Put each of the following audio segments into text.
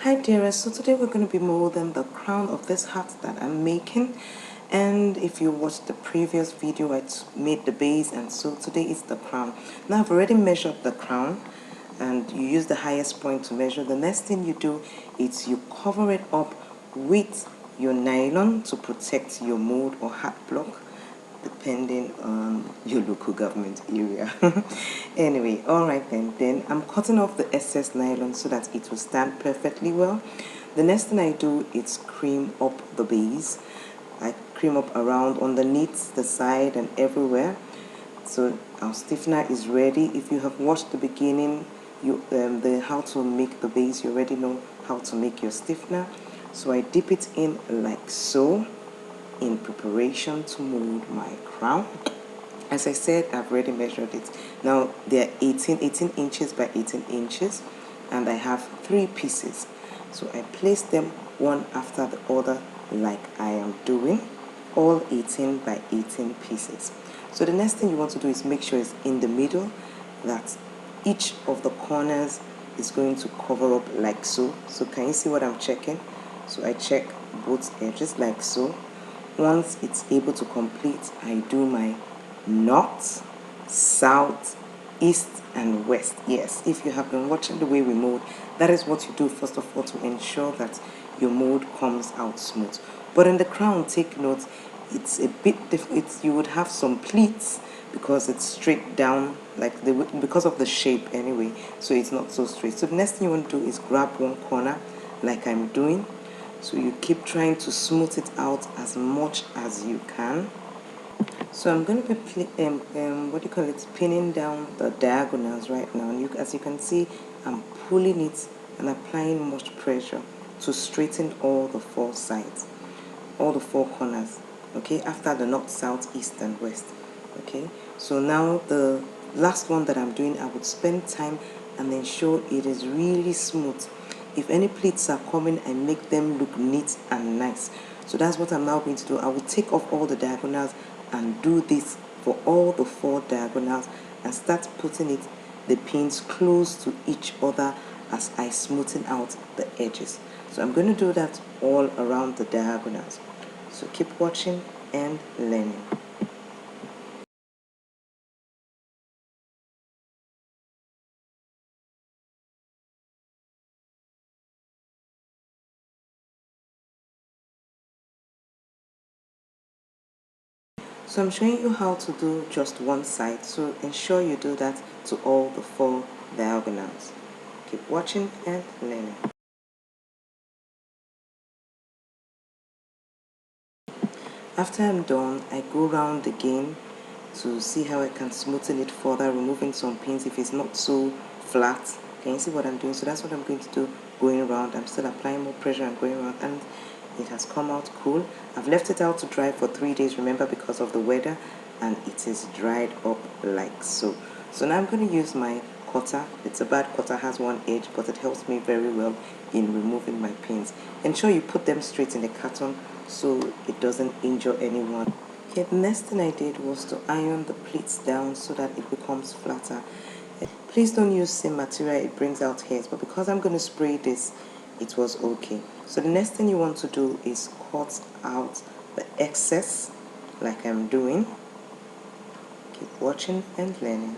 Hi dearest, so today we're going to be molding the crown of this hat that I'm making. And if you watched the previous video, I made the base, and so today is the crown. Now I've already measured the crown, and you use the highest point to measure. The next thing you do is you cover it up with your nylon to protect your mold or hat block, depending on your local government area. Anyway, all right, then I'm cutting off the excess nylon so that it will stand perfectly well. The next thing I do is cream up the base. I cream up around underneath, the side, and everywhere. So our stiffener is ready. If you have watched the beginning, the how to make the base, you already know how to make your stiffener. So I dip it in like so, in preparation to mold my crown. As I said, I've already measured it. Now they're 18 inches by 18 inches, and I have 3 pieces. So I place them one after the other like I am doing, all 18 by 18 pieces. So the next thing you want to do is make sure it's in the middle, that each of the corners is going to cover up like so. So can you see what I'm checking? So I check both edges like so. Once it's able to complete, I do my north, south, east, and west. Yes, if you have been watching the way we mold, that is what you do first of all to ensure that your mold comes out smooth. But in the crown, take note, it's a bit different. You would have some pleats because it's straight down, like because of the shape anyway, so it's not so straight. So the next thing you want to do is grab one corner like I'm doing. So you keep trying to smooth it out as much as you can. So I'm going to be pinning down the diagonals right now. And as you can see, I'm pulling it and applying much pressure to straighten all the 4 sides, all the 4 corners. Okay, after the north, south, east, and west. Okay, so now the last one that I'm doing, I would spend time and ensure it is really smooth. If any pleats are coming, I make them look neat and nice. So that's what I'm now going to do. I will take off all the diagonals and do this for all the 4 diagonals and start putting the pins close to each other as I smoothen out the edges. So I'm going to do that all around the diagonals. So keep watching and learning. So I'm showing you how to do just one side, so ensure you do that to all the 4 diagonals. Keep watching and learning. After I'm done, I go round again to see how I can smoothen it further, removing some pins if it's not so flat. Can you see what I'm doing? So that's what I'm going to do, going around. I'm still applying more pressure and going around, and it has come out cool. I've left it out to dry for 3 days, remember, because of the weather, and it is dried up like so. So now I'm going to use my cutter. It's a bad cutter, has one edge, but it helps me very well in removing my pins. Ensure you put them straight in the carton so it doesn't injure anyone. Okay, the next thing I did was to iron the pleats down so that it becomes flatter. Please don't use same material, it brings out hairs, but because I'm going to spray this, it was okay. So the next thing you want to do is cut out the excess like I'm doing. Keep watching and learning.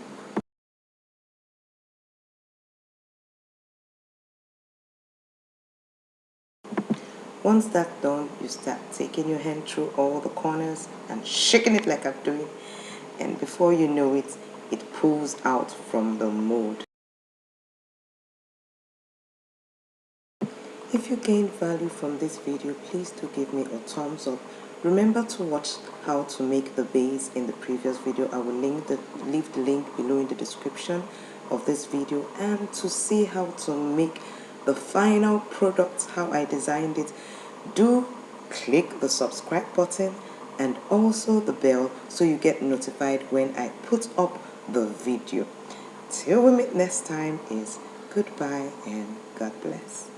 Once that's done, you start taking your hand through all the corners and shaking it like I'm doing, and before you know it, it pulls out from the mold. If you gained value from this video, please do give me a thumbs up. Remember to watch how to make the base in the previous video. I will leave the link below in the description of this video, and to see how to make the final product, how I designed it, do click the subscribe button and also the bell so you get notified when I put up the video. Till we meet next time, is goodbye and God bless.